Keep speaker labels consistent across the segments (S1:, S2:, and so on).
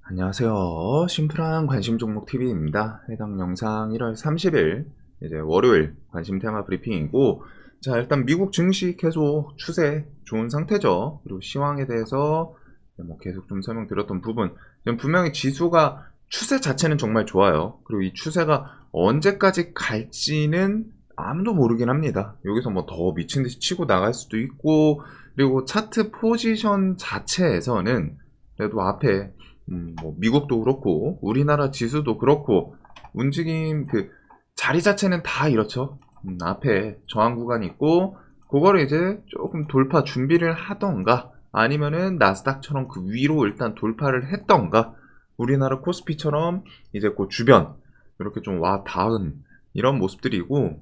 S1: 안녕하세요. 심플한 관심 종목 TV입니다. 해당 영상 1월 30일 이제 월요일 관심 테마 브리핑이고, 자, 일단 미국 증시 계속 추세 좋은 상태죠. 그리고 시황에 대해서 뭐 계속 좀 설명드렸던 부분, 분명히 지수가 추세 자체는 정말 좋아요. 그리고 이 추세가 언제까지 갈지는 아무도 모르긴 합니다. 여기서 뭐 더 미친 듯이 치고 나갈 수도 있고, 그리고 차트 포지션 자체에서는 그래도 앞에 뭐 미국도 그렇고 우리나라 지수도 그렇고 움직임 그 자리 자체는 다 이렇죠. 앞에 저항 구간이 있고 그거를 이제 조금 돌파 준비를 하던가, 아니면은 나스닥처럼 그 위로 일단 돌파를 했던가, 우리나라 코스피처럼 이제 그 주변 이렇게 좀 와 닿은 이런 모습들이고,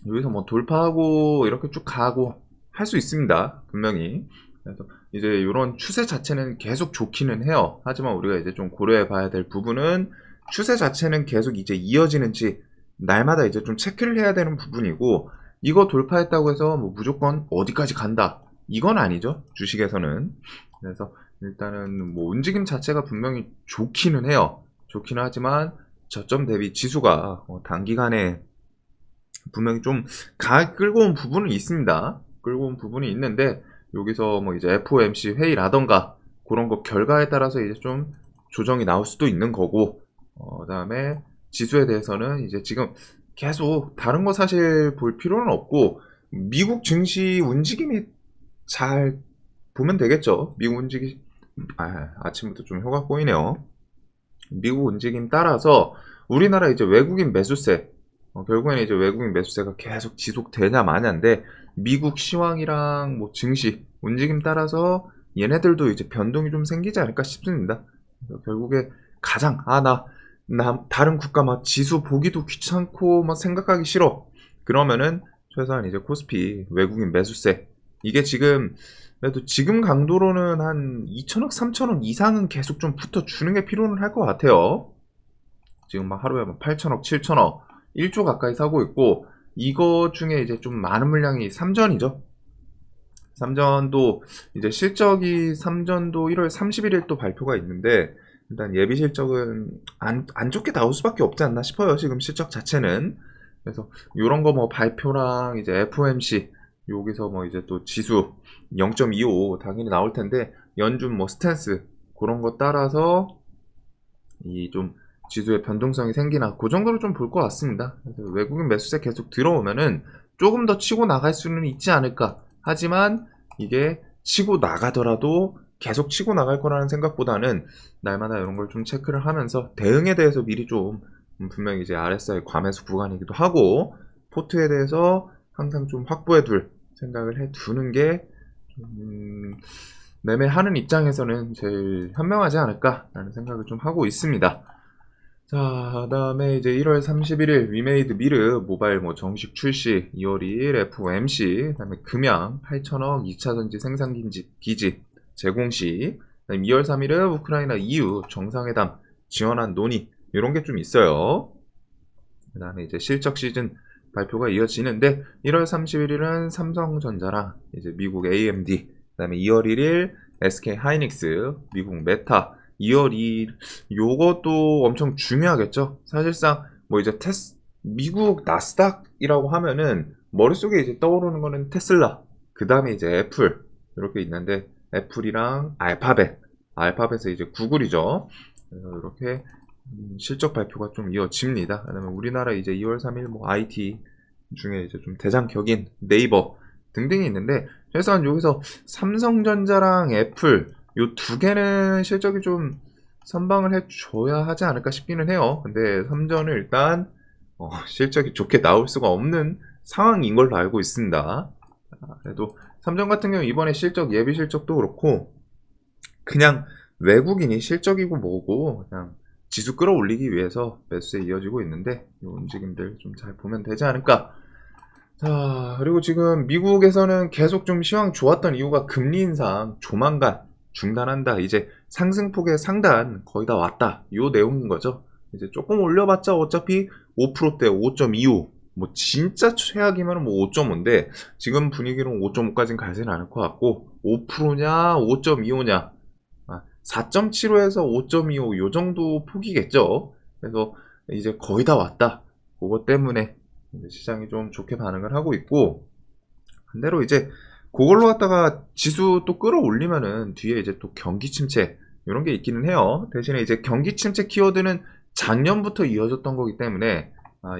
S1: 여기서 뭐 돌파하고 이렇게 쭉 가고 할 수 있습니다, 분명히. 그래서 이제 이런 추세 자체는 계속 좋기는 해요. 하지만 우리가 이제 좀 고려해 봐야 될 부분은, 추세 자체는 계속 이제 이어지는지 날마다 이제 좀 체크를 해야 되는 부분이고, 이거 돌파했다고 해서 뭐 무조건 어디까지 간다, 이건 아니죠, 주식에서는. 그래서 일단은 뭐 움직임 자체가 분명히 좋기는 해요. 좋기는 하지만 저점 대비 지수가 단기간에 분명히 좀 끌고 온 부분은 있습니다. 끌고 온 부분이 있는데, 여기서 뭐 이제 FOMC 회의라던가 그런 거 결과에 따라서 이제 좀 조정이 나올 수도 있는 거고, 그다음에 지수에 대해서는 이제 지금 계속 다른 거 사실 볼 필요는 없고, 미국 증시 움직임이 잘 보면 되겠죠. 미국 움직임, 아침부터 좀 혀가 꼬이네요. 미국 움직임 따라서 우리나라 이제 외국인 매수세, 결국에는 이제 외국인 매수세가 계속 지속되냐 마냐인데, 미국 시황이랑 뭐 증시 움직임 따라서 얘네들도 이제 변동이 좀 생기지 않을까 싶습니다. 결국에 가장 나 다른 국가 막 지수 보기도 귀찮고 막 생각하기 싫어, 그러면은 최소한 이제 코스피 외국인 매수세, 이게 지금 그래도 지금 강도로는 한 2천억 3천억 이상은 계속 좀 붙어주는 게 필요는 할 것 같아요. 지금 막 하루에 막 8천억 7천억 1조 가까이 사고 있고, 이거 중에 이제 좀 많은 물량이 삼전이죠. 삼전도 이제 실적이, 삼전도 1월 31일 또 발표가 있는데, 일단 예비 실적은 안 좋게 나올 수밖에 없지 않나 싶어요, 지금 실적 자체는. 그래서 요런 거 뭐 발표랑 이제 FOMC, 여기서 뭐 이제 또 지수 0.25 당연히 나올 텐데, 연준 뭐 스탠스 그런 거 따라서 이 좀 지수의 변동성이 생기나, 그 정도로 좀 볼 것 같습니다. 그래서 외국인 매수세 계속 들어오면은 조금 더 치고 나갈 수는 있지 않을까. 하지만 이게 치고 나가더라도 계속 치고 나갈 거라는 생각보다는 날마다 이런 걸 좀 체크를 하면서 대응에 대해서 미리 좀, 분명히 이제 RSI 과매수 구간이기도 하고 포트에 대해서 항상 좀 확보해 둘 생각을 해 두는 게 매매하는 입장에서는 제일 현명하지 않을까라는 생각을 좀 하고 있습니다. 자, 그다음에 이제 1월 31일 위메이드 미르 모바일 뭐 정식 출시, 2월 2일 FOMC, 그다음에 금양 8천억 2차 전지 생산 기지 제공 시, 그다음에 2월 3일은 우크라이나 EU 정상회담 지원안 논의, 이런 게 좀 있어요. 그다음에 이제 실적 시즌 발표가 이어지는데, 1월 31일은 삼성전자랑 이제 미국 AMD, 그다음에 2월 1일 SK 하이닉스, 미국 메타, 2월 2일 요것도 엄청 중요하겠죠. 사실상 뭐 이제 미국 나스닥이라고 하면은 머릿속에 이제 떠오르는 거는 테슬라, 그다음에 이제 애플 이렇게 있는데, 애플이랑 알파벳은 이제 구글이죠. 그래서 이렇게 실적 발표가 좀 이어집니다. 왜냐면 우리나라 이제 2월 3일 뭐 IT 중에 이제 좀 대장격인 네이버 등등이 있는데, 최소한 여기서 삼성전자랑 애플 요 두 개는 실적이 좀 선방을 해줘야 하지 않을까 싶기는 해요. 근데 삼전은 일단 실적이 좋게 나올 수가 없는 상황인 걸로 알고 있습니다. 그래도 삼전 같은 경우 이번에 실적, 예비 실적도 그렇고 그냥 외국인이 실적이고 뭐고 그냥 지수 끌어올리기 위해서 매수에 이어지고 있는데, 이 움직임들 좀 잘 보면 되지 않을까. 자, 그리고 지금 미국에서는 계속 좀 시황 좋았던 이유가 금리 인상 조만간 중단한다, 이제 상승폭의 상단 거의 다 왔다, 이 내용인 거죠. 이제 조금 올려봤자 어차피 5%대 5.25, 뭐 진짜 최악이면 뭐 5.5인데 지금 분위기로는 5.5까지는 가지는 않을 것 같고, 5%냐 5.25냐, 4.75에서 5.25 요 정도 폭이겠죠. 그래서 이제 거의 다 왔다. 그것 때문에 이제 시장이 좀 좋게 반응을 하고 있고, 반대로 이제 그걸로 갖다가 지수 또 끌어올리면은 뒤에 이제 또 경기 침체 이런 게 있기는 해요. 대신에 이제 경기 침체 키워드는 작년부터 이어졌던 거기 때문에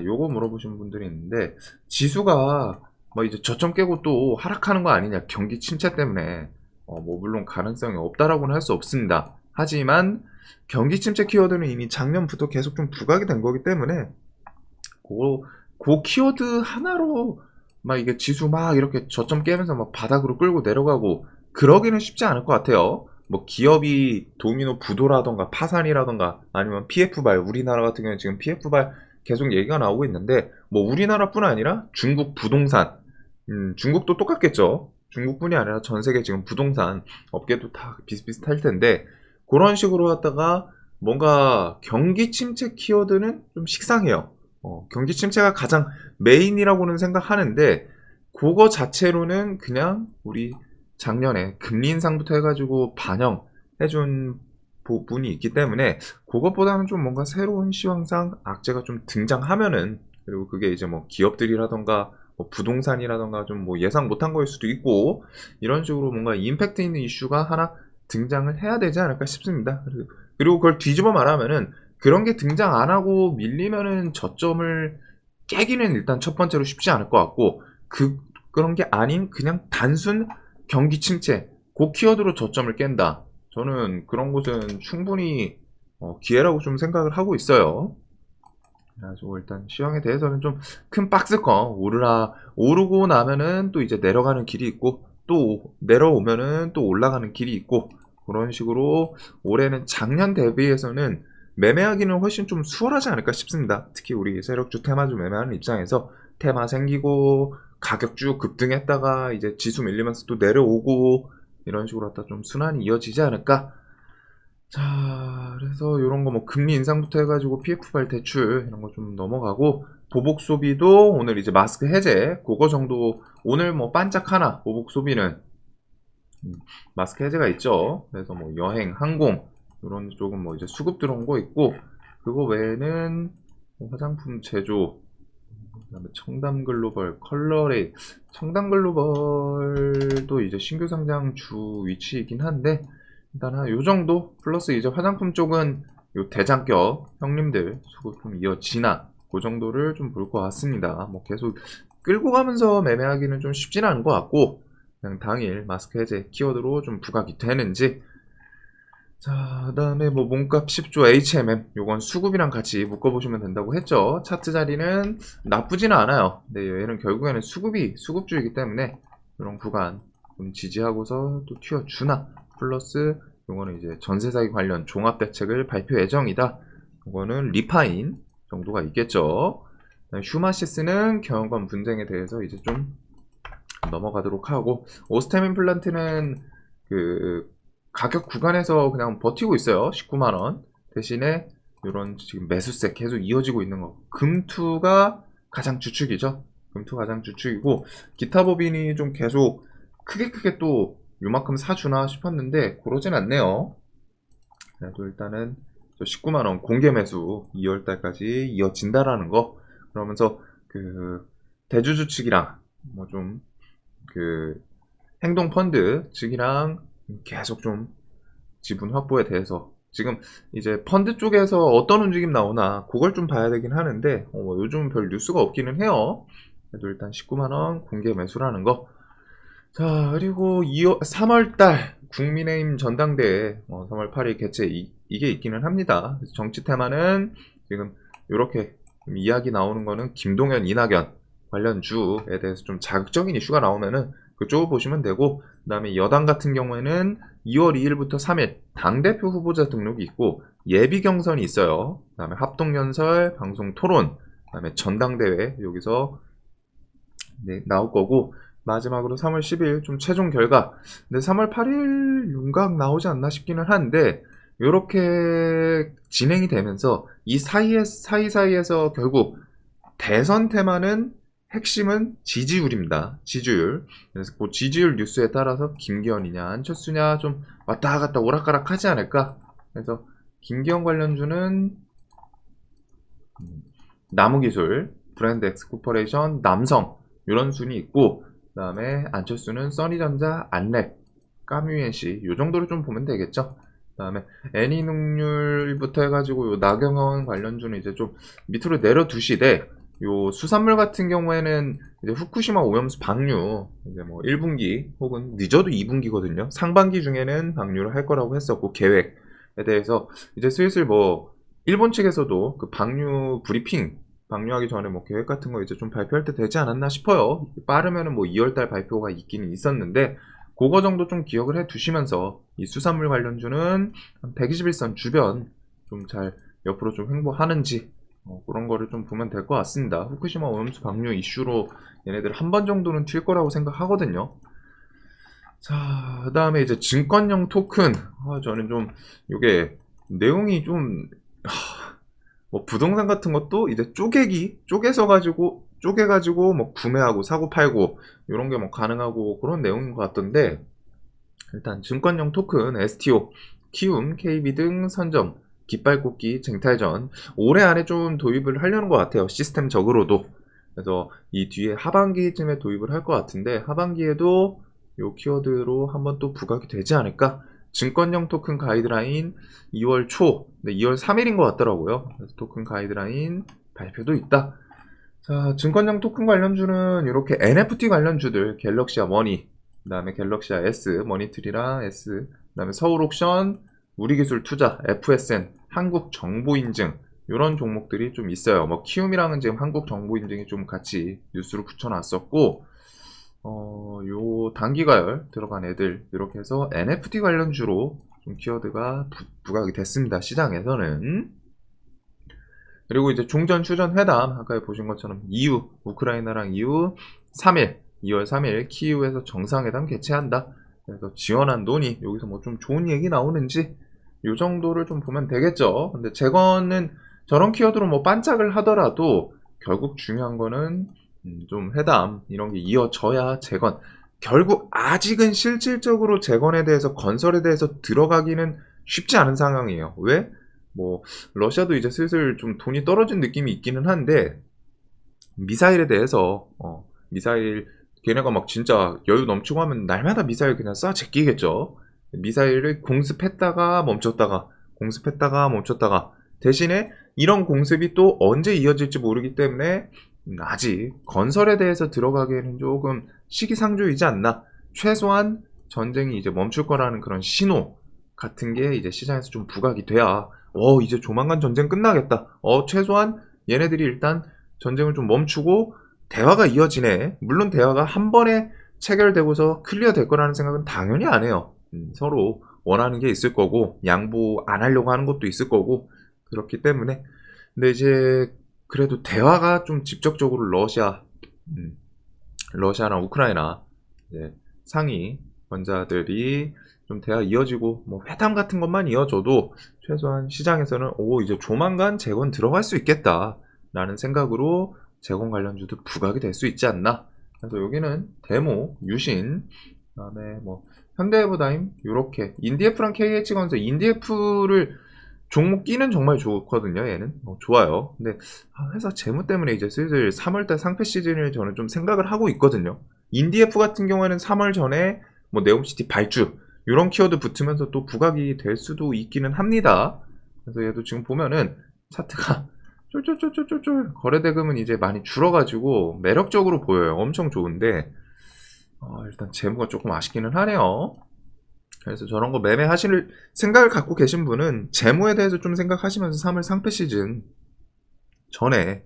S1: 요거 물어보시는 분들이 있는데, 지수가 뭐 이제 저점 깨고 또 하락하는 거 아니냐, 경기 침체 때문에 뭐 물론 가능성이 없다라고는 할 수 없습니다. 하지만 경기 침체 키워드는 이미 작년부터 계속 좀 부각이 된 거기 때문에 그 키워드 하나로 막 이게 지수 막 이렇게 저점 깨면서 막 바닥으로 끌고 내려가고 그러기는 쉽지 않을 것 같아요. 뭐 기업이 도미노 부도라던가 파산이라던가 아니면 PF발, 우리나라 같은 경우는 지금 PF발 계속 얘기가 나오고 있는데, 뭐 우리나라뿐 아니라 중국 부동산, 중국도 똑같겠죠. 중국뿐이 아니라 전 세계 지금 부동산 업계도 다 비슷비슷할 텐데, 그런 식으로 하다가 뭔가 경기 침체 키워드는 좀 식상해요. 경기 침체가 가장 메인이라고는 생각하는데, 그거 자체로는 그냥 우리 작년에 금리 인상부터 해가지고 반영해준 부분이 있기 때문에, 그것보다는 좀 뭔가 새로운 시황상 악재가 좀 등장하면은, 그리고 그게 이제 뭐 기업들이라던가 뭐 부동산이라던가 좀 뭐 예상 못한 거일 수도 있고, 이런 식으로 뭔가 임팩트 있는 이슈가 하나 등장을 해야 되지 않을까 싶습니다. 그리고 그걸 뒤집어 말하면은, 그런 게 등장 안 하고 밀리면은 저점을 깨기는 일단 첫 번째로 쉽지 않을 것 같고, 그런 게 아닌 그냥 단순 경기 침체, 그 키워드로 저점을 깬다. 저는 그런 곳은 충분히 기회라고 좀 생각을 하고 있어요. 그래가지고 일단 시황에 대해서는 좀 큰 박스권 오르고 나면은 또 이제 내려가는 길이 있고, 또 내려오면은 또 올라가는 길이 있고, 그런 식으로 올해는 작년 대비해서는 매매하기는 훨씬 좀 수월하지 않을까 싶습니다. 특히 우리 세력주 테마주 매매하는 입장에서 테마 생기고 가격 쭉 급등했다가 이제 지수 밀리면서 또 내려오고, 이런 식으로 하다 좀 순환이 이어지지 않을까. 자, 그래서 이런 거 뭐 금리 인상부터 해가지고 PF발 대출 이런 거 좀 넘어가고, 보복 소비도 오늘 이제 마스크 해제 그거 정도, 오늘 뭐 반짝 하나 보복 소비는 마스크 해제가 있죠. 그래서 뭐 여행, 항공 이런 쪽은 뭐 이제 수급 들어온 거 있고, 그거 외에는 뭐 화장품 제조, 그다음에 청담 글로벌, 컬러레이, 청담 글로벌도 이제 신규 상장 주 위치이긴 한데, 일단 요 정도 플러스 이제 화장품 쪽은 요 대장격 형님들 수급 좀 이어지나 그 정도를 좀 볼 것 같습니다. 뭐 계속 끌고 가면서 매매하기는 좀 쉽지는 않은 것 같고, 그냥 당일 마스크 해제 키워드로 좀 부각이 되는지. 자, 그다음에 뭐 몸값 10조 HMM 요건 수급이랑 같이 묶어보시면 된다고 했죠. 차트 자리는 나쁘지는 않아요. 근데 얘는 결국에는 수급주이기 때문에 이런 구간 좀 지지하고서 또 튀어주나, 플러스 요거는 이제 전세 사기 관련 종합 대책을 발표 예정이다. 요거는 리파인 정도가 있겠죠. 휴마시스는 경영권 분쟁에 대해서 이제 좀 넘어가도록 하고, 오스템 임플란트는 그 가격 구간에서 그냥 버티고 있어요. 19만원 대신에 이런 지금 매수세 계속 이어지고 있는 거, 금투가 가장 주축이죠. 금투 가장 주축이고, 기타 법인이 좀 계속 크게 또 요만큼 사주나 싶었는데 그러진 않네요. 그래도 일단은 19만원 공개 매수 2월달까지 이어진다라는 거, 그러면서 그 대주주 측이랑 뭐 좀 그 행동 펀드 측이랑 계속 좀 지분 확보에 대해서 지금 이제 펀드 쪽에서 어떤 움직임 나오나 그걸 좀 봐야 되긴 하는데, 요즘은 별 뉴스가 없기는 해요. 그래도 일단 19만원 공개 매수라는 거. 자, 그리고 3월달 국민의힘 전당대회 3월 8일 개최 이게 있기는 합니다. 그래서 정치 테마는 지금 이렇게 이야기 나오는 거는 김동연, 이낙연 관련 주에 대해서 좀 자극적인 이슈가 나오면은 그쪽을 보시면 되고, 그 다음에 여당 같은 경우에는 2월 2일부터 3일 당대표 후보자 등록이 있고 예비 경선이 있어요. 그 다음에 합동연설, 방송 토론, 그 다음에 전당대회 여기서 나올 거고, 마지막으로 3월 10일 좀 최종 결과. 근데 3월 8일 윤곽 나오지 않나 싶기는 한데, 이렇게 진행이 되면서 이 사이사이에서 결국 대선 테마는 핵심은 지지율입니다. 지지율. 그래서 그 지지율 뉴스에 따라서 김기현이냐 안철수냐 좀 왔다 갔다 오락가락 하지 않을까. 그래서 김기현 관련주는 나무기술, 브랜드 엑스코퍼레이션, 남성 이런 순이 있고, 그 다음에 안철수는 써니전자, 안랩, 까뮤엔씨 요 정도로 좀 보면 되겠죠. 그 다음에 애니능률부터 해가지고 요 나경원 관련주는 이제 좀 밑으로 내려두시되, 요 수산물 같은 경우에는 이제 후쿠시마 오염수 방류 이제 뭐 1분기 혹은 늦어도 2분기거든요. 상반기 중에는 방류를 할 거라고 했었고, 계획에 대해서 이제 슬슬 뭐 일본 측에서도 그 방류 브리핑, 방류하기 전에 뭐 계획 같은 거 이제 좀 발표할 때 되지 않았나 싶어요. 빠르면은 뭐 2월달 발표가 있기는 있었는데, 그거 정도 좀 기억을 해 두시면서 이 수산물 관련주는 121선 주변 좀 잘 옆으로 좀 횡보하는지 그런 거를 좀 보면 될 것 같습니다. 후쿠시마 오염수 방류 이슈로 얘네들 한 번 정도는 튈 거라고 생각하거든요. 자, 그 다음에 이제 증권형 토큰. 저는 좀 요게 내용이 좀 뭐 부동산 같은 것도 이제 쪼개가지고 뭐 구매하고 사고 팔고 이런 게 뭐 가능하고 그런 내용인 것 같던데, 일단 증권형 토큰 STO, 키움, KB 등 선점, 깃발꽂기, 쟁탈전 올해 안에 좀 도입을 하려는 것 같아요. 시스템적으로도. 그래서 이 뒤에 하반기쯤에 도입을 할 것 같은데, 하반기에도 요 키워드로 한번 또 부각이 되지 않을까. 증권형 토큰 가이드라인 2월 초, 2월 3일인 것 같더라고요. 그래서 토큰 가이드라인 발표도 있다. 자, 증권형 토큰 관련주는 이렇게 NFT 관련주들, 갤럭시아 머니, 그 다음에 갤럭시아 S, 머니트리랑 S, 그 다음에 서울옥션, 우리기술투자, FSN, 한국정보인증 이런 종목들이 좀 있어요. 뭐 키움이랑은 지금 한국정보인증이 좀 같이 뉴스로 붙여놨었고, 요 단기가열 들어간 애들 이렇게 해서 NFT 관련주로 좀 키워드가 부각이 됐습니다. 시장에서는. 그리고 이제 종전 휴전 회담 아까 보신 것처럼 EU 우크라이나랑 EU 3일 2월 3일 키이우에서 정상회담 개최한다. 그래서 지원한 논의 여기서 뭐 좀 좋은 얘기 나오는지 요 정도를 좀 보면 되겠죠. 근데 재건은 저런 키워드로 뭐 반짝을 하더라도 결국 중요한 거는 좀 회담 이런 게 이어져야 재건. 결국 아직은 실질적으로 재건에 대해서 건설에 대해서 들어가기는 쉽지 않은 상황이에요. 왜? 뭐 러시아도 이제 슬슬 좀 돈이 떨어진 느낌이 있기는 한데, 미사일에 대해서 미사일 걔네가 막 진짜 여유 넘치고 하면 날마다 미사일 그냥 쏴 제끼겠죠. 미사일을 공습했다가 멈췄다가 대신에 이런 공습이 또 언제 이어질지 모르기 때문에 아직 건설에 대해서 들어가기에는 조금 시기상조이지 않나. 최소한 전쟁이 이제 멈출 거라는 그런 신호 같은 게 이제 시장에서 좀 부각이 돼야 이제 조만간 전쟁 끝나겠다. 최소한 얘네들이 일단 전쟁을 좀 멈추고 대화가 이어지네. 물론 대화가 한 번에 체결되고서 클리어 될 거라는 생각은 당연히 안 해요. 서로 원하는 게 있을 거고 양보 안 하려고 하는 것도 있을 거고 그렇기 때문에. 근데 이제 그래도 대화가 좀 직접적으로 러시아랑 우크라이나 상위 권자들이 좀 대화 이어지고 뭐 회담 같은 것만 이어져도 최소한 시장에서는 이제 조만간 재건 들어갈 수 있겠다 라는 생각으로 재건 관련주도 부각이 될 수 있지 않나. 그래서 여기는 데모, 유신, 그다음에 뭐 현대해보다임 요렇게 인디에프랑 KH건설, 인디에프를 종목 끼는 정말 좋거든요. 얘는 좋아요. 근데 회사 재무 때문에 이제 슬슬 3월달 상패 시즌을 저는 좀 생각을 하고 있거든요. 인디에프 같은 경우에는 3월 전에 뭐 네옴시티 발주 이런 키워드 붙으면서 또 부각이 될 수도 있기는 합니다. 그래서 얘도 지금 보면은 차트가 쫄쫄쫄쫄쫄 거래대금은 이제 많이 줄어가지고 매력적으로 보여요. 엄청 좋은데 일단 재무가 조금 아쉽기는 하네요. 그래서 저런 거 매매하실 생각을 갖고 계신 분은 재무에 대해서 좀 생각하시면서 3월 상패 시즌 전에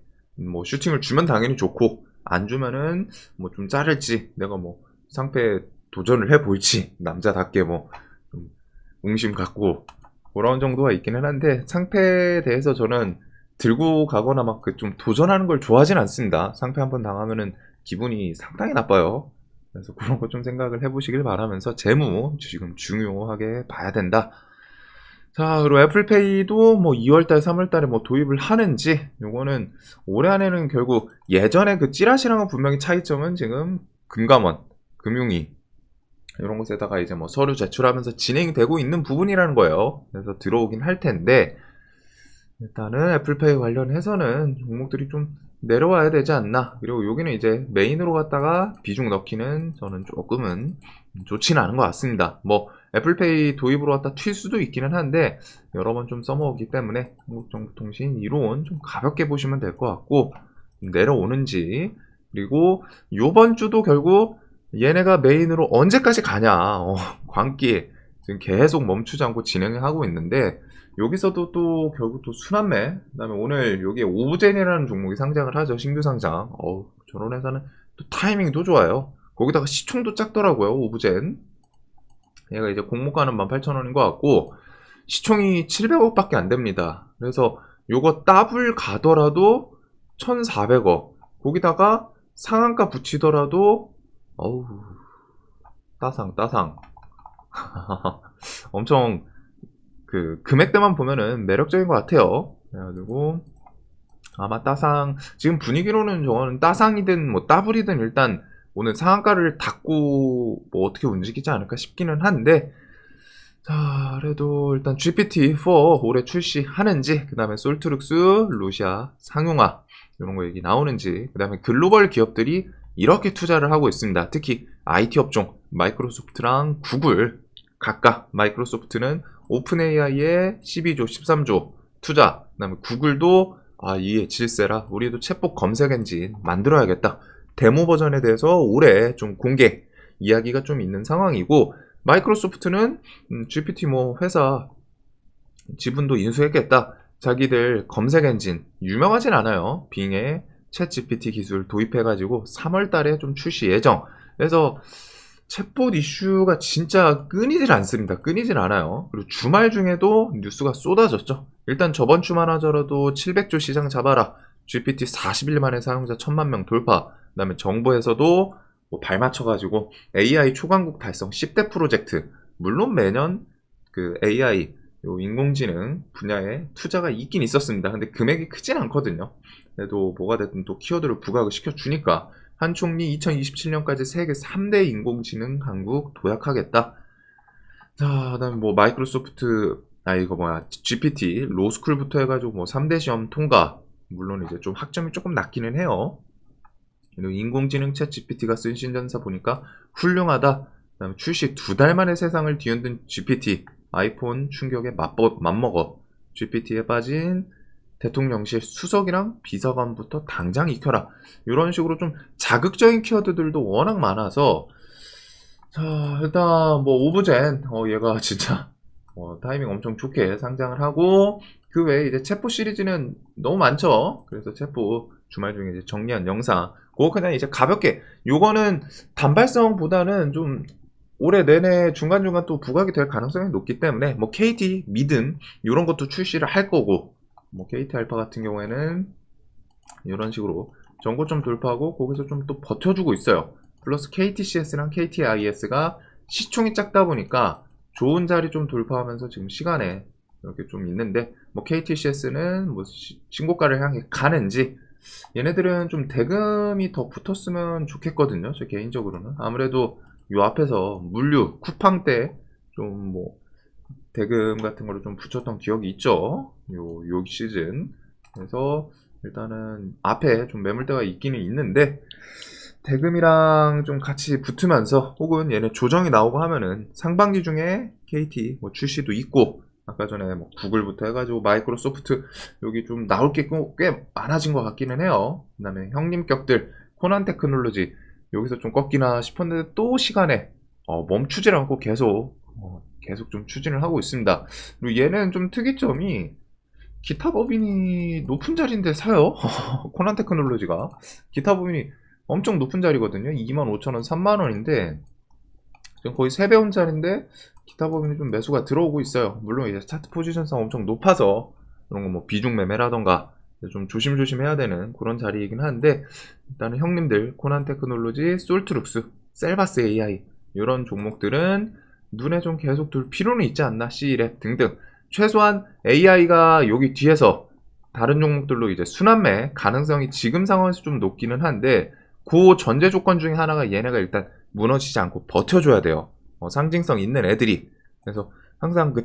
S1: 뭐 슈팅을 주면 당연히 좋고 안 주면은 뭐 좀 자를지 내가 뭐 상패 도전을 해볼지 남자답게 뭐 좀 웅심 갖고 그런 정도가 있기는 한데, 상패에 대해서 저는 들고 가거나 막 그 좀 도전하는 걸 좋아하진 않습니다. 상패 한번 당하면은 기분이 상당히 나빠요. 그래서 그런 거 좀 생각을 해보시길 바라면서 재무 지금 중요하게 봐야 된다. 자, 그리고 애플페이도 뭐 2월달, 3월달에 뭐 도입을 하는지, 요거는 올해 안에는 결국 예전에 그 찌라시랑은 분명히 차이점은 지금 금감원, 금융위, 이런 곳에다가 이제 뭐 서류 제출하면서 진행이 되고 있는 부분이라는 거예요. 그래서 들어오긴 할 텐데, 일단은 애플페이 관련해서는 종목들이 좀 내려와야 되지 않나. 그리고 여기는 이제 메인으로 갔다가 비중 넣기는 저는 조금은 좋지는 않은 것 같습니다. 뭐 애플페이 도입으로 갖다 튈 수도 있기는 한데 여러 번 좀 써먹었기 때문에 한국정보통신 이론 좀 가볍게 보시면 될 것 같고, 내려오는지, 그리고 요번 주도 결국 얘네가 메인으로 언제까지 가냐, 광기에 지금 계속 멈추지 않고 진행하고 있는데, 여기서도 또 결국 또 순환매, 그다음에 오늘 여기에 오브젠이라는 종목이 상장을 하죠. 신규 상장. 저런 회사는 또 타이밍도 좋아요. 거기다가 시총도 작더라고요. 오브젠. 얘가 이제 공모가는 18,000원인 것 같고 시총이 700억밖에 안 됩니다. 그래서 요거 더블 가더라도 1,400억. 거기다가 상한가 붙이더라도 어우, 따상 엄청 그 금액대만 보면은 매력적인 것 같아요. 그래가지고 아마 따상, 지금 분위기로는 저거는 따상이든 뭐 더블이든 일단 오늘 상한가를 닫고 뭐 어떻게 움직이지 않을까 싶기는 한데, 자, 그래도 일단 GPT-4 올해 출시하는지, 그 다음에 솔트룩스, 루시아, 상용화 이런 거 얘기 나오는지, 그 다음에 글로벌 기업들이 이렇게 투자를 하고 있습니다. 특히 IT 업종, 마이크로소프트랑 구글, 각각 마이크로소프트는 오픈 AI에 12조, 13조 투자, 그 다음에 구글도 이게 질세라 우리도 챗봇 검색 엔진 만들어야겠다. 데모 버전에 대해서 올해 좀 공개 이야기가 좀 있는 상황이고, 마이크로소프트는 GPT 뭐 회사 지분도 인수했겠다. 자기들 검색 엔진 유명하진 않아요. 빙에 챗 GPT 기술 도입해가지고 3월 달에 좀 출시 예정. 그래서 챗봇 이슈가 진짜 끊이질 않습니다. 끊이질 않아요. 그리고 주말 중에도 뉴스가 쏟아졌죠. 일단 저번 주만 하더라도 700조 시장 잡아라, GPT 40일 만에 사용자 1000만 명 돌파, 그 다음에 정부에서도 뭐 발맞춰가지고 AI 초강국 달성 10대 프로젝트. 물론 매년 그 AI 요 인공지능 분야에 투자가 있긴 있었습니다. 근데 금액이 크진 않거든요. 그래도 뭐가 됐든 또 키워드를 부각을 시켜주니까 한 총리 2027년까지 세계 3대 인공지능 강국 도약하겠다. 자, 그다음에 뭐 마이크로소프트 GPT 로스쿨부터 해가지고 뭐 3대 시험 통과. 물론 이제 좀 학점이 조금 낮기는 해요. 그리고 인공지능 챗 GPT가 쓴 신전사 보니까 훌륭하다. 그다음에 출시 2달 만에 세상을 뒤흔든 GPT, 아이폰 충격에 맞먹어. GPT에 빠진 대통령실 수석이랑 비서관부터 당장 익혀라. 이런 식으로 좀 자극적인 키워드들도 워낙 많아서, 자, 일단 뭐 오브젠 얘가 진짜 타이밍 엄청 좋게 상장을 하고, 그 외에 이제 챗봇 시리즈는 너무 많죠. 그래서 챗봇 주말 중에 이제 정리한 영상 그거 그냥 이제 가볍게, 요거는 단발성보다는 좀 올해 내내 중간중간 또 부각이 될 가능성이 높기 때문에 뭐 KT 미든 이런 것도 출시를 할 거고, 뭐 KT 알파 같은 경우에는 이런 식으로 전고점 돌파하고 거기서 좀 또 버텨주고 있어요. 플러스 KTCS랑 KTIS가 시총이 작다 보니까 좋은 자리 좀 돌파하면서 지금 시간에 이렇게 좀 있는데, 뭐 KTCS는 뭐 신고가를 향해 가는지, 얘네들은 좀 대금이 더 붙었으면 좋겠거든요. 저 개인적으로는 아무래도 요 앞에서 물류 쿠팡 때 좀 뭐 대금 같은 거를 좀 붙였던 기억이 있죠. 요 시즌. 그래서 일단은 앞에 좀 매물대가 있기는 있는데, 대금이랑 좀 같이 붙으면서 혹은 얘네 조정이 나오고 하면은 상반기 중에 KT 뭐 출시도 있고, 아까 전에 뭐 구글부터 해가지고 마이크로소프트 여기 좀 나올 게 꽤 많아진 것 같기는 해요. 그 다음에 형님 격들 코난 테크놀로지 여기서 좀 꺾이나 싶었는데 또 시간에 멈추질 않고 계속 좀 추진을 하고 있습니다. 그리고 얘는 좀 특이점이 기타 법인이 높은 자리인데 사요. 코난 테크놀로지가 기타 법인이 엄청 높은 자리거든요. 25,000원, 3만원인데 지금 거의 3배 원짜리인데 기타 법인이 좀 매수가 들어오고 있어요. 물론 이제 차트 포지션상 엄청 높아서 그런 거 뭐 비중 매매라던가 좀 조심조심 해야 되는 그런 자리이긴 한데, 일단은 형님들 코난 테크놀로지, 솔트룩스, 셀바스 AI 이런 종목들은 눈에 좀 계속 둘 필요는 있지 않나, C랩 등등. 최소한 AI가 여기 뒤에서 다른 종목들로 이제 순환매 가능성이 지금 상황에서 좀 높기는 한데 그 전제 조건 중에 하나가 얘네가 일단 무너지지 않고 버텨줘야 돼요. 상징성 있는 애들이. 그래서 항상 그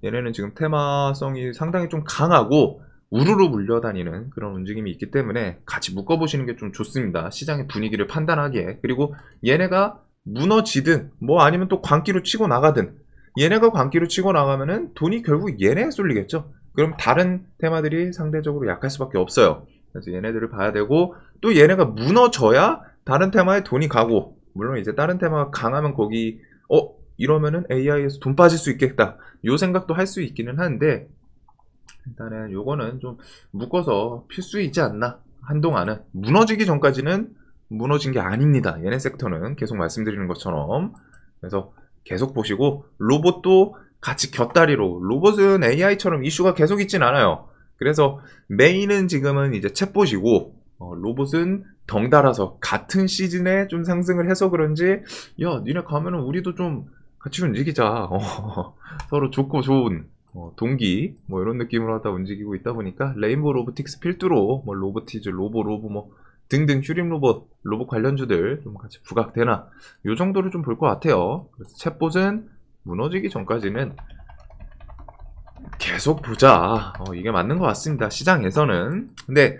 S1: 얘네는 지금 테마성이 상당히 좀 강하고 우르르 물려다니는 그런 움직임이 있기 때문에 같이 묶어보시는 게 좀 좋습니다. 시장의 분위기를 판단하기에. 그리고 얘네가 무너지든 뭐 아니면 또 광기로 치고 나가든 얘네가 광기로 치고 나가면은 돈이 결국 얘네에 쏠리겠죠. 그럼 다른 테마들이 상대적으로 약할 수밖에 없어요. 그래서 얘네들을 봐야 되고 또 얘네가 무너져야 다른 테마에 돈이 가고 물론 이제 다른 테마가 강하면 거기 이러면은 AI에서 돈 빠질 수 있겠다. 요 생각도 할 수 있기는 한데 일단은 요거는 좀 묶어서 필수이지 않나. 한동안은 무너지기 전까지는 무너진 게 아닙니다. 얘네 섹터는 계속 말씀드리는 것처럼. 그래서 계속 보시고 로봇도 같이 곁다리로. 로봇은 AI처럼 이슈가 계속 있진 않아요. 그래서 메인은 지금은 이제 챗봇이고 로봇은 덩달아서 같은 시즌에 좀 상승을 해서 그런지 야 니네 가면은 우리도 좀 같이 움직이자. 서로 좋고 좋은 동기 뭐 이런 느낌으로 하다 움직이고 있다 보니까 레인보우 로보틱스 필두로 뭐 로보티즈, 로보 뭐 등등 휴림 로봇 관련주들 좀 같이 부각되나 요 정도를 좀 볼 것 같아요. 그래서 챗봇은 무너지기 전까지는 계속 보자. 이게 맞는 것 같습니다. 시장에서는. 근데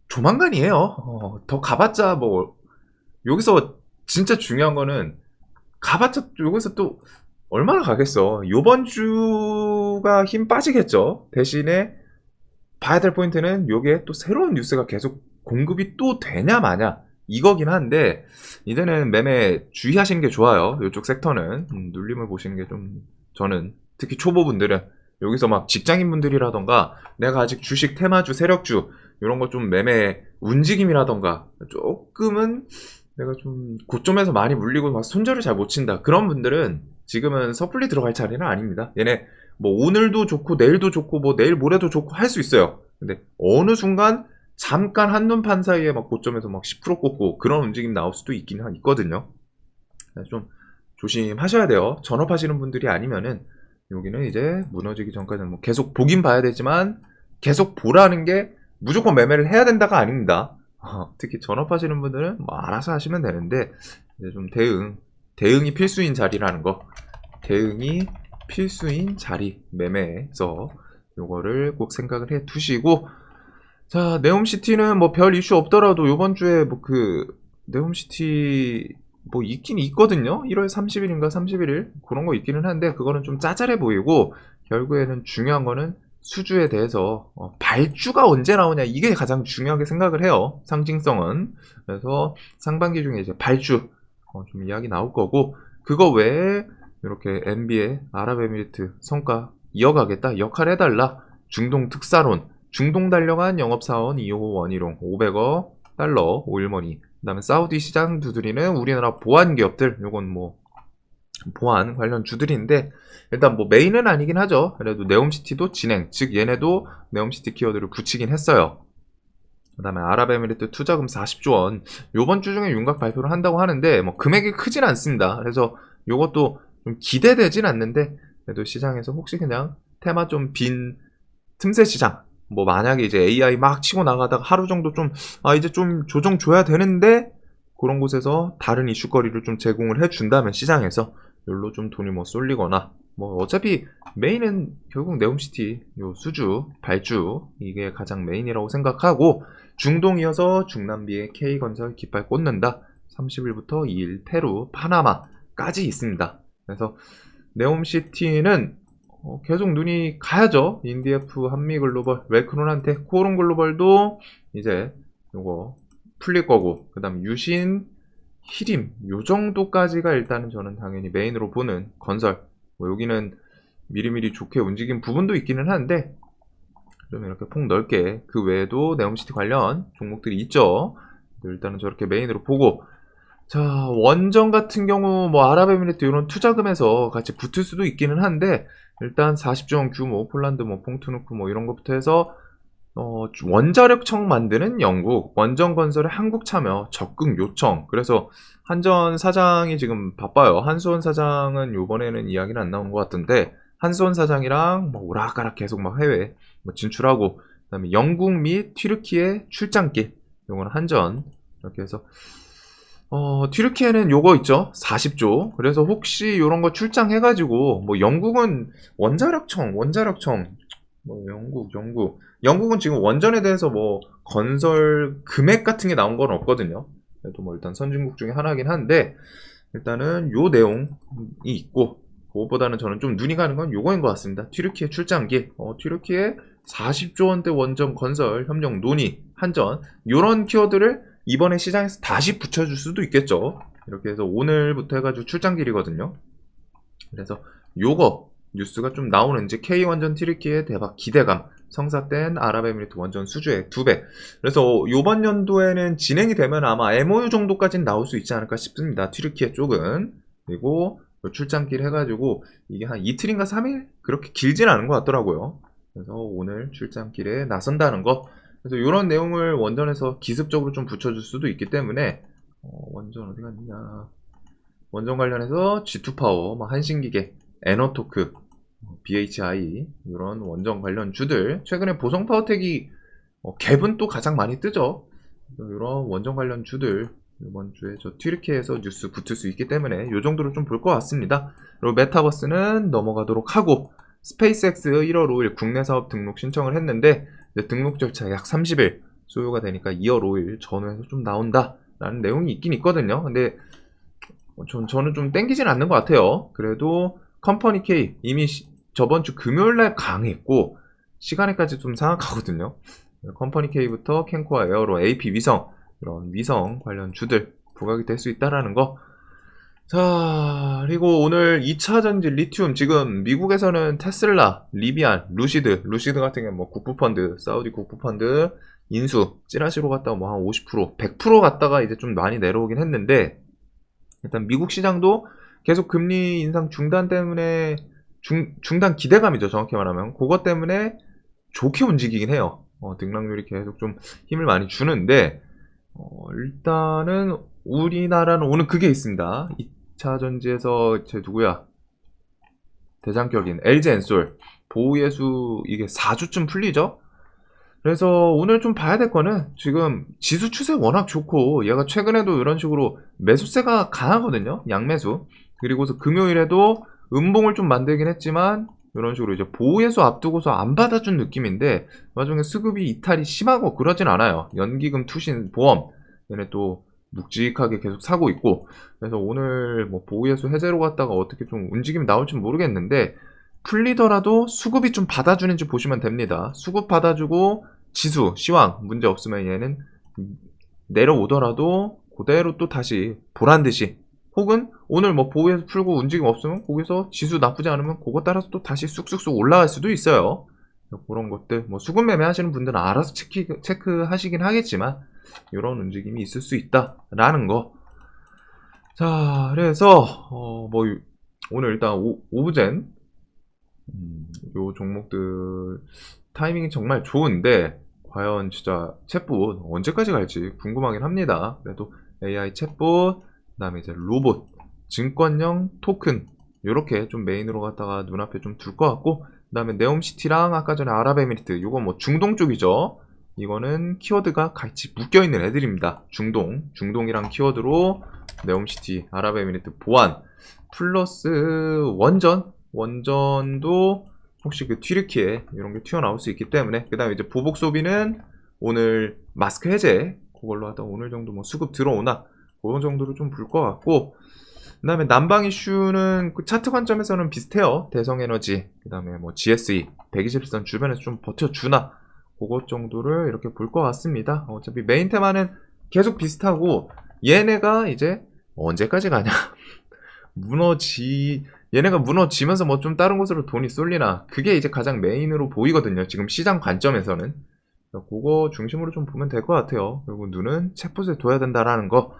S1: 조만간이에요. 더 가봤자 뭐 여기서 진짜 중요한 거는 가봤자 여기서 또 얼마나 가겠어. 요번 주가 힘 빠지겠죠. 대신에 봐야 될 포인트는 요게 또 새로운 뉴스가 계속 공급이 또 되냐 마냐 이거긴 한데 이제는 매매 주의하시는 게 좋아요. 요쪽 섹터는 눌림을 보시는 게 좀 저는 특히 초보분들은 여기서 막 직장인분들이라던가 내가 아직 주식 테마주 세력주 이런 거 좀 매매 움직임이라던가 조금은 내가 좀 고점에서 많이 물리고 막 손절을 잘 못 친다 그런 분들은 지금은 섣불리 들어갈 자리는 아닙니다. 얘네 뭐 오늘도 좋고 내일도 좋고 뭐 내일 모레도 좋고 할 수 있어요. 근데 어느 순간 잠깐 한눈판 사이에 막 고점에서 막 10% 꽂고 그런 움직임 나올 수도 있거든요. 좀 조심하셔야 돼요. 전업하시는 분들이 아니면은 여기는 이제 무너지기 전까지는 뭐 계속 보긴 봐야 되지만 계속 보라는 게 무조건 매매를 해야 된다가 아닙니다. 특히 전업하시는 분들은 뭐 알아서 하시면 되는데 이제 좀 대응이 필수인 자리라는 거. 대응이 필수인 자리 매매에서 요거를 꼭 생각을 해 두시고 자 네옴시티는 뭐 별 이슈 없더라도 요번 주에 뭐 그 네옴시티 뭐 있긴 있거든요. 1월 30일인가 31일 그런 거 있기는 한데 그거는 좀 짜잘해 보이고 결국에는 중요한 거는 수주에 대해서 발주가 언제 나오냐 이게 가장 중요하게 생각을 해요. 상징성은. 그래서 상반기 중에 이제 발주 좀 이야기 나올 거고 그거 외에 이렇게 NBA 아랍에미리트 성과 이어가겠다 역할 해달라 중동 특사론 중동 달려간 영업사원 2호 원희룡 500억 달러 오일머니 그 다음에 사우디 시장 두드리는 우리나라 보안 기업들 요건 뭐 보안 관련 주들인데 일단 뭐 메인은 아니긴 하죠. 그래도 네옴시티도 진행 즉 얘네도 네옴시티 키워드를 붙이긴 했어요. 그 다음에 아랍에미리트 투자금 40조 원 요번 주 중에 윤곽 발표를 한다고 하는데 뭐 금액이 크진 않습니다. 그래서 요것도 좀 기대되진 않는데 그래도 시장에서 혹시 그냥 테마 좀 빈 틈새 시장 뭐 만약에 이제 AI 막 치고 나가다가 하루 정도 좀 이제 좀 조정 줘야 되는데 그런 곳에서 다른 이슈거리를 좀 제공을 해준다면 시장에서 여기로 좀 돈이 뭐 쏠리거나 뭐 어차피 메인은 결국 네옴시티 요 수주 발주 이게 가장 메인이라고 생각하고 중동 이어서 중남미의 K건설 깃발 꽂는다 30일부터 2일 페루 파나마까지 있습니다. 그래서 네옴시티는 계속 눈이 가야죠. 인디에프, 한미글로벌, 웰크론한테 코오롱글로벌도 이제 요거 풀릴 거고 그 다음 유신, 히림 요 정도까지가 일단은 저는 당연히 메인으로 보는 건설 뭐 여기는 미리미리 좋게 움직인 부분도 있기는 한데 좀 이렇게 폭 넓게 그 외에도 네옴시티 관련 종목들이 있죠. 일단은 저렇게 메인으로 보고 자 원전 같은 경우 뭐 아랍에미리트 이런 투자금에서 같이 붙을 수도 있기는 한데 일단 40조 원 규모 폴란드 뭐 퐁트누크 뭐 이런 것부터 해서 원자력청 만드는 영국 원전 건설의 한국 참여 적극 요청 그래서 한전 사장이 지금 바빠요. 한수원 사장은 요번에는 이야기는 안 나오는 것 같은데 한손 사장이랑 뭐 오락가락 계속 막 해외 뭐 진출하고, 그다음에 영국 및 튀르키예 출장길, 요거는 한전. 이렇게 해서 튀르키예는 요거 있죠, 40조. 그래서 혹시 요런 거 출장해가지고, 뭐 영국은 원자력청 뭐 영국은 지금 원전에 대해서 뭐 건설 금액 같은 게 나온 건 없거든요. 그래도 뭐 일단 선진국 중에 하나긴 한데, 일단은 요 내용이 있고, 그거보다는 저는 좀 눈이 가는 건 요거인 것 같습니다. 튀르키예 출장기, 튀르키예 40조 원대 원전 건설 협력 논의, 한전, 요런 키워드를 이번에 시장에서 다시 붙여줄 수도 있겠죠. 이렇게 해서 오늘부터 해가지고 출장길이거든요. 그래서 요거 뉴스가 좀 나오는지, K원전 튀르키예 대박 기대감, 성사된 아랍에미리트 원전 수주액 2배. 그래서 요번 연도에는 진행이 되면 아마 MOU 정도까지는 나올 수 있지 않을까 싶습니다. 튀르키예 쪽은. 그리고 출장길 해가지고 이게 한 이틀인가 3일? 그렇게 길진 않은 것 같더라고요. 그래서 오늘 출장길에 나선다는 거. 그래서 이런 내용을 원전에서 기습적으로 좀 붙여줄 수도 있기 때문에, 원전 어디 갔냐. 원전 관련해서 G2파워, 한신기계, 에너토크, BHI, 이런 원전 관련 주들, 최근에 보성파워텍이 갭은 또 가장 많이 뜨죠. 이런 원전 관련 주들 이번 주에 저 튀르키예에서 뉴스 붙을 수 있기 때문에 이 정도로 좀 볼 것 같습니다. 그리고 메타버스는 넘어가도록 하고, 스페이스X 1월 5일 국내 사업 등록 신청을 했는데, 등록 절차 약 30일 소요가 되니까 2월 5일 전후에서 좀 나온다 라는 내용이 있긴 있거든요. 근데 저는 좀 땡기진 않는 것 같아요. 그래도 컴퍼니 K 이미 저번 주 금요일날 강했고, 시간에까지 좀 생각하거든요. 컴퍼니 K부터 캔코아, 에어로, AP 위성, 이런 위성 관련 주들 부각이 될 수 있다라는 거. 자, 그리고 오늘 2차 전지 리튬, 지금 미국에서는 테슬라, 리비안, 루시드 같은 경우는 뭐 국부펀드, 사우디 국부펀드 인수 찌라시로 갔다가 뭐 한 50%, 100% 갔다가 이제 좀 많이 내려오긴 했는데, 일단 미국 시장도 계속 금리 인상 중단 때문에 중단 기대감이죠, 정확히 말하면. 그것 때문에 좋게 움직이긴 해요. 등락률이 계속 좀 힘을 많이 주는데, 일단은 우리나라는 오늘 그게 있습니다. 2차 전지에서 제 누구야? 대장격인 LG엔솔 보우예수 이게 4주쯤 풀리죠? 그래서 오늘 좀 봐야 될 거는, 지금 지수 추세 워낙 좋고 얘가 최근에도 이런 식으로 매수세가 강하거든요. 양매수. 그리고서 금요일에도 음봉을 좀 만들긴 했지만 이런 식으로 이제 보호예수 앞두고서 안 받아준 느낌인데, 나중에 수급이 이탈이 심하고 그러진 않아요. 연기금, 투신, 보험 얘네 또 묵직하게 계속 사고 있고. 그래서 오늘 뭐 보호예수 해제로 갔다가 어떻게 좀 움직임이 나올지 모르겠는데, 풀리더라도 수급이 좀 받아주는지 보시면 됩니다. 수급 받아주고 지수, 시황 문제 없으면 얘는 내려오더라도 그대로 또 다시 보란듯이, 혹은 오늘 뭐 보호해서 풀고 움직임 없으면 거기서 지수 나쁘지 않으면 그거 따라서 또 다시 쑥쑥쑥 올라갈 수도 있어요. 그런 것들 뭐 수급 매매 하시는 분들은 알아서 체크하시긴 하겠지만 이런 움직임이 있을 수 있다라는 거. 자, 그래서 뭐 오늘 일단 오브젠 요 종목들 타이밍이 정말 좋은데, 과연 진짜 챗봇 언제까지 갈지 궁금하긴 합니다. 그래도 AI 챗봇, 그 다음에 이제 로봇, 증권형 토큰, 요렇게 좀 메인으로 갔다가 눈앞에 좀 둘 것 같고, 그 다음에 네옴시티랑 아까 전에 아랍에미리트, 요거 뭐 중동 쪽이죠. 이거는 키워드가 같이 묶여있는 애들입니다. 중동이랑 키워드로 네옴시티, 아랍에미리트 보안, 플러스 원전도 혹시 그 튀르키예 이런 게 튀어나올 수 있기 때문에. 그 다음에 이제 보복 소비는 오늘 마스크 해제 그걸로 하다 오늘 정도 뭐 수급 들어오나 그런 정도로 좀 볼 것 같고, 그 다음에 난방 이슈는 그 차트 관점에서는 비슷해요. 대성에너지, 그 다음에 뭐 GSE 120선 주변에서 좀 버텨주나, 그것 정도를 이렇게 볼 것 같습니다. 어차피 메인 테마는 계속 비슷하고, 얘네가 이제 언제까지 가냐 얘네가 무너지면서 뭐 좀 다른 곳으로 돈이 쏠리나, 그게 이제 가장 메인으로 보이거든요, 지금 시장 관점에서는. 그거 중심으로 좀 보면 될 것 같아요. 그리고 눈은 챗봇에 둬야 된다라는 거.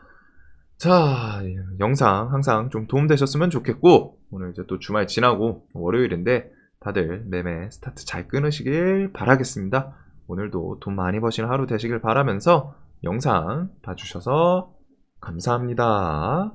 S1: 자, 영상 항상 좀 도움되셨으면 좋겠고, 오늘 이제 또 주말 지나고 월요일인데 다들 매매 스타트 잘 끊으시길 바라겠습니다. 오늘도 돈 많이 버시는 하루 되시길 바라면서 영상 봐주셔서 감사합니다.